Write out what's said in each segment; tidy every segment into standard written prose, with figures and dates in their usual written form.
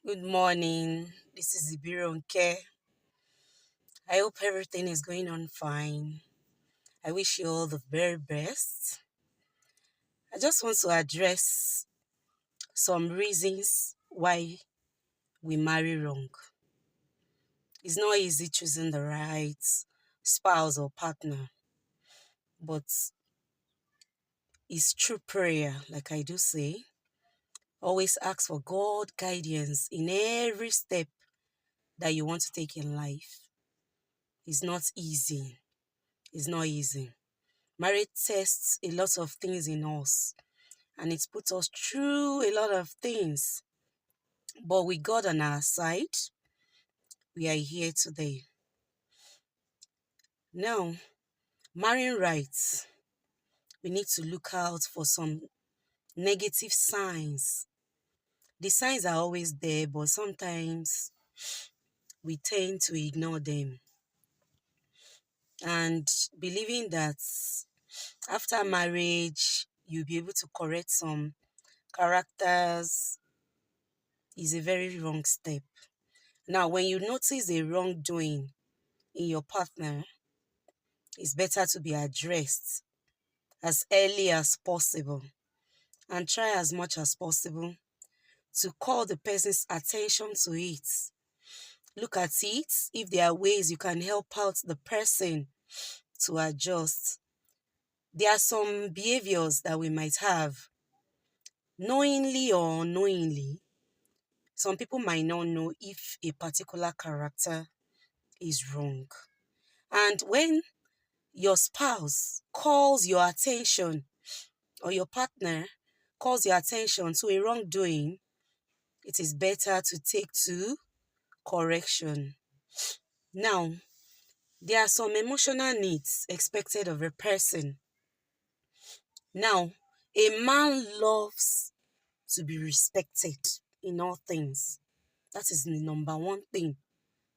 Good morning. This is Ibironke. I hope everything is going on fine. I wish you all the very best. I just want to address some reasons why we marry wrong. It's not easy choosing the right spouse or partner, but it's true prayer, like I do say. Always ask for God guidance in every step that you want to take in life. It's not easy. It's not easy. Marriage tests a lot of things in us and it puts us through a lot of things. But with God on our side, we are here today. Now, marrying right, we need to look out for some negative signs. The signs are always there, but sometimes we tend to ignore them. And believing that after marriage, you'll be able to correct some characters is a very wrong step. Now, when you notice a wrongdoing in your partner, it's better to be addressed as early as possible and try as much as possible to call the person's attention to it. Look at it. If there are ways you can help out the person to adjust. There are some behaviors that we might have, knowingly or unknowingly. Some people might not know if a particular character is wrong. And when your spouse calls your attention or your partner calls your attention to a wrongdoing, it is better to take to correction. Now, there are some emotional needs expected of a person. Now, a man loves to be respected in all things. That is the number one thing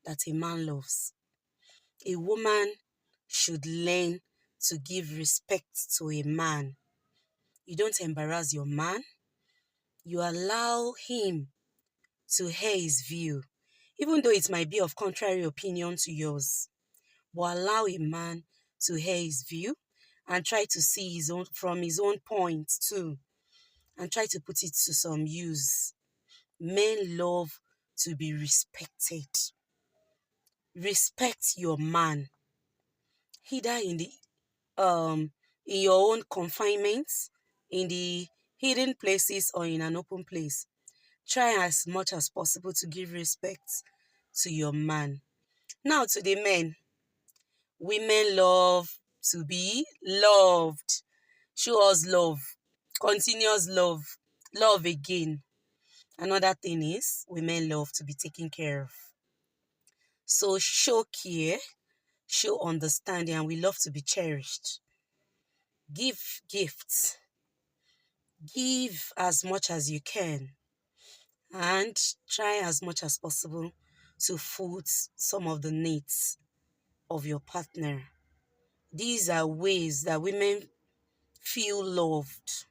that a man loves. A woman should learn to give respect to a man. You don't embarrass your man. You allow him to hear his view, even though it might be of contrary opinion to yours. But allow a man to hear his view and try to see his own from his own point too, and try to put it to some use. Men love to be respected. Respect your man, either in your own confinement, in the hidden places, or in an open place. Try as much as possible to give respect to your man. Now to the men. Women love to be loved. Show us love. Continuous love. Love again. Another thing is women love to be taken care of. So show care, show understanding, and we love to be cherished. Give gifts. Give as much as you can. And try as much as possible to foot some of the needs of your partner. These are ways that women feel loved.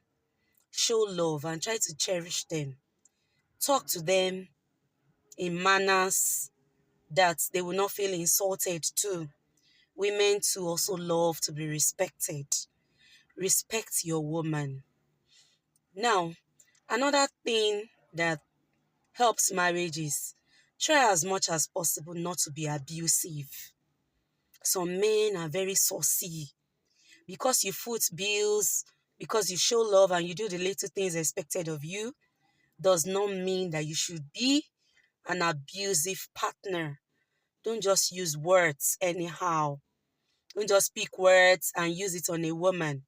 Show love and try to cherish them. Talk to them in manners that they will not feel insulted too. Women too also love to be respected. Respect your woman. Now, another thing that helps marriage is try as much as possible not to be abusive. Some men are very saucy. Because you foot bills, because you show love and you do the little things expected of you, does not mean that you should be an abusive partner. Don't just use words anyhow. Don't just speak words and use it on a woman.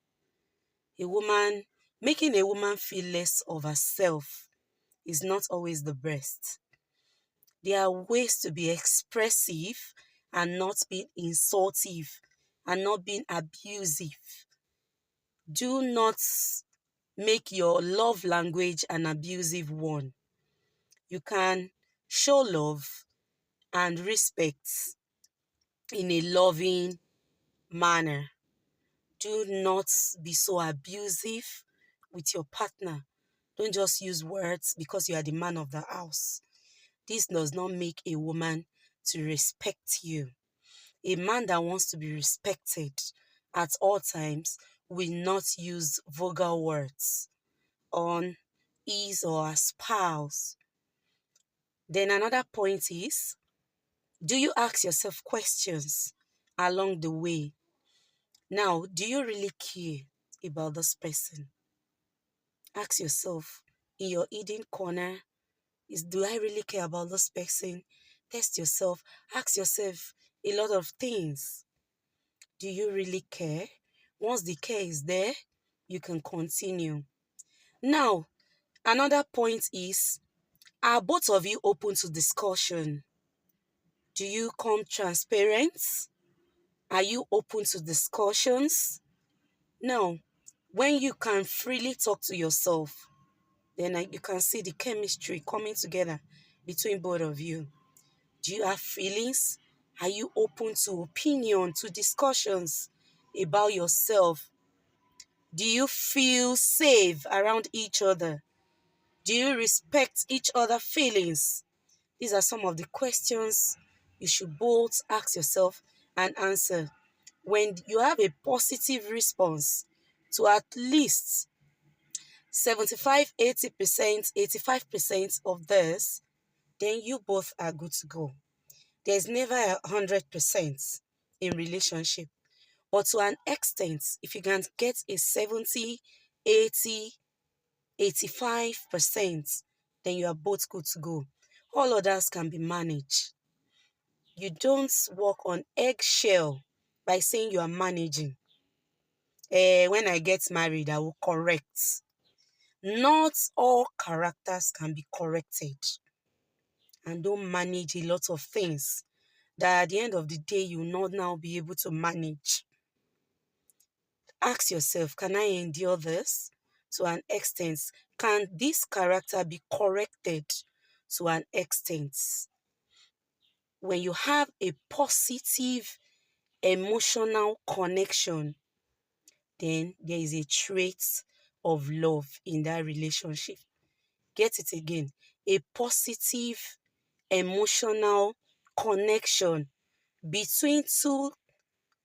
Making a woman feel less of herself is not always the best. There are ways to be expressive and not being insultive and not being abusive. Do not make your love language an abusive one. You can show love and respect in a loving manner. Do not be so abusive with your partner. Don't just use words because you are the man of the house. This does not make a woman to respect you. A man that wants to be respected at all times will not use vulgar words on his or her spouse. Then another point is, do you ask yourself questions along the way? Now, do you really care about this person? Ask yourself in your hidden corner, do I really care about this person? Test yourself. Ask yourself a lot of things. Do you really care? Once the care is there, you can continue. Now, another point is, are both of you open to discussion? Do you come transparent? Are you open to discussions? Now, when you can freely talk to yourself, then you can see the chemistry coming together between both of you. Do you have feelings? Are you open to opinion, to discussions about yourself? Do you feel safe around each other? Do you respect each other's feelings? These are some of the questions you should both ask yourself and answer. When you have a positive response to at least 75, 80%, 85% of this, then you both are good to go. There's never 100% in relationship. But to an extent, if you can get a 70, 80, 85%, then you are both good to go. All others can be managed. You don't walk on eggshell by saying you are managing. When I get married, I will correct. Not all characters can be corrected. And don't manage a lot of things that at the end of the day, you will not now be able to manage. Ask yourself, can I endure this to an extent? Can this character be corrected to an extent? When you have a positive emotional connection, then there is a trait of love in that relationship. Get it again. A positive emotional connection between two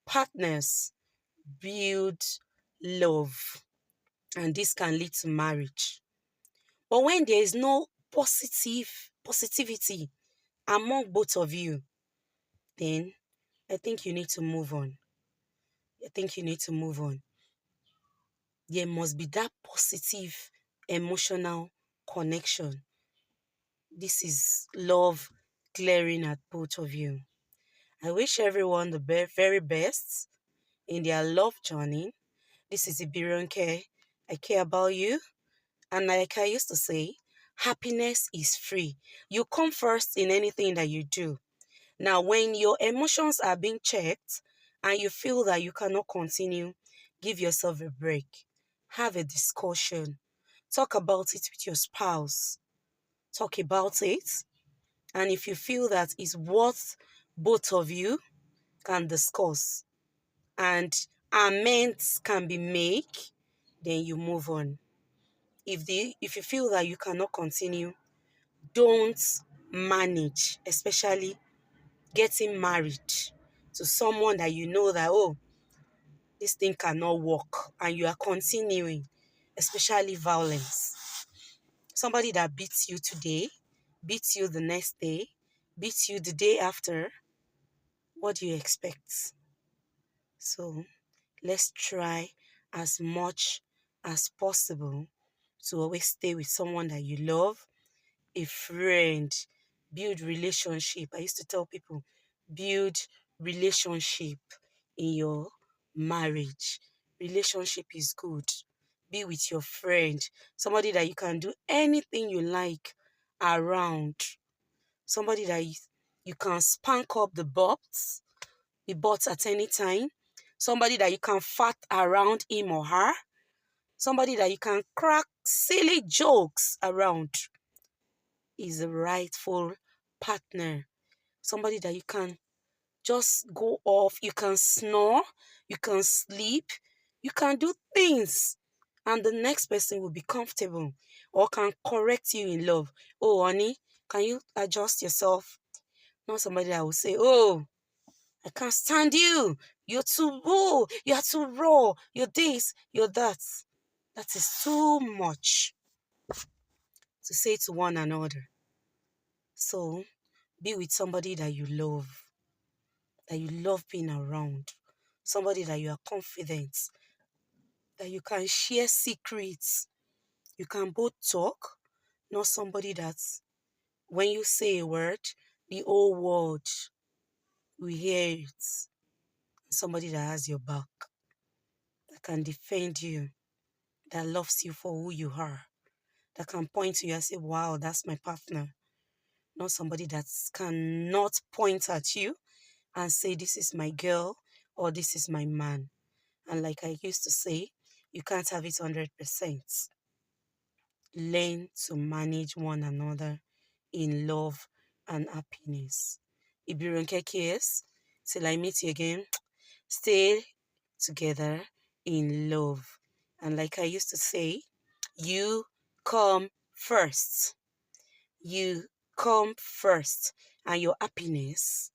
partners build love, and this can lead to marriage. But when there is no positivity among both of you, then I think you need to move on. There must be that positive emotional connection. This is love glaring at both of you. I wish everyone the very best in their love journey. This is Ibironke. I care about you. And like I used to say, happiness is free. You come first in anything that you do. Now, when your emotions are being checked and you feel that you cannot continue, give yourself a break. Have a discussion. Talk about it with your spouse. Talk about it. And if you feel that it's what both of you can discuss and amends can be made, then you move on. If you feel that you cannot continue, don't manage, especially getting married to someone that you know that, oh, this thing cannot work, and you are continuing, especially violence. Somebody that beats you today, beats you the next day, beats you the day after, what do you expect? So let's try as much as possible to always stay with someone that you love, a friend, build relationship. I used to tell people, build relationship in your marriage. Relationship is good. Be with your friend, somebody that you can do anything you like around, somebody that you can spank up the butts at any time, somebody that you can fart around him or her, somebody that you can crack silly jokes around is a rightful partner. Somebody that you can just go off, you can snore, you can sleep, you can do things, and the next person will be comfortable or can correct you in love. Oh, honey, Can you adjust yourself? Not somebody that will say, oh, I can't stand you. You're too raw. You're too raw. You're this. You're that. That is too much to say to one another. So be with somebody that you love being around, somebody that you are confident, that you can share secrets. You can both talk, not somebody that when you say a word, the whole world will hear it. Somebody that has your back, that can defend you, that loves you for who you are, that can point to you and say, wow, that's my partner. Not somebody that cannot point at you and say, this is my girl or this is my man. And like I used to say, you can't have it 100%. Learn to manage one another in love and happiness. Ibirunke cares. Till I meet you again, stay together in love. And like I used to say, you come first. You come first. And your happiness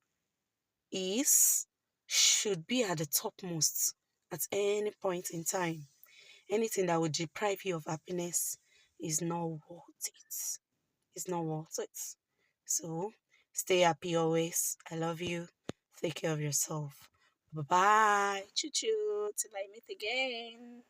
is should be at the topmost at any point in time. Anything that would deprive you of happiness is not worth it. It's not worth it. So stay happy always. I love you. Take care of yourself. Bye bye. Choo choo. Till I meet again.